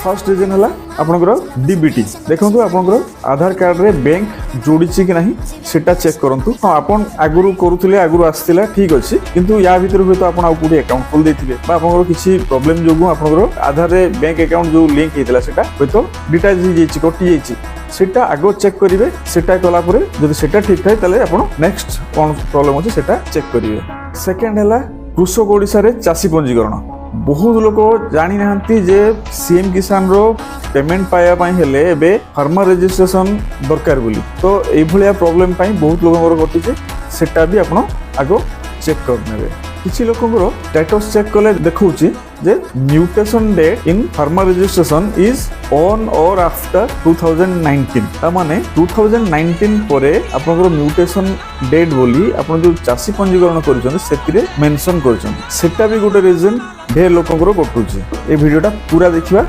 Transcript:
First reason है आपनकर DBT देखंतु आपनकर आधार कार्ड रे बैंक जोड़ी कि नहीं सेटा चेक करंतु हां आपन आगुरु करूथिले आगुरु आस्थिला ठीक अछि किंतु या भीतर हुए तो आपन आ कोठी अकाउंट खोल देथिबे बा आपनकर किछि प्रॉब्लम जोगु आपनकर आधार रे बैंक अकाउंट जो लिंक हेतला सेटा होय तो डिटेल्स ही जेछि कटि जेछि सेटा आगो चेक करिवे सेटा कला परे जदि सेटा ठीक थाय तले आपन नेक्स्ट कोन प्रॉब्लम अछि सेटा चेक करिवे सेकंड हैला कृषक ओडिसा रे चासी पंजीकरण बहुत लोग जानी नाहंती जे सीएम किसान रो पेमेंट पाया पाई हेले एबे फार्मर रजिस्ट्रेशन दरकार बोली तो एई भलिया प्रॉब्लम पाई बहुत लोगन को घटिचे सेटा भी आपण आगो चेक कर नेबे किछि लोकन स्टेटस चेक कले देखौची जे mutation date in farmer registration is on और आफ्टर 2019 ता माने 2019 परे आपनकर म्यूटेशन डेट बोली आपन जो चासी पंजीकरण करिसन सेतिरे मेंशन करिसन सेटा भी गोटे रीजन ढेर लोकन को घटुची ए वीडियोटा पूरा देखिबा।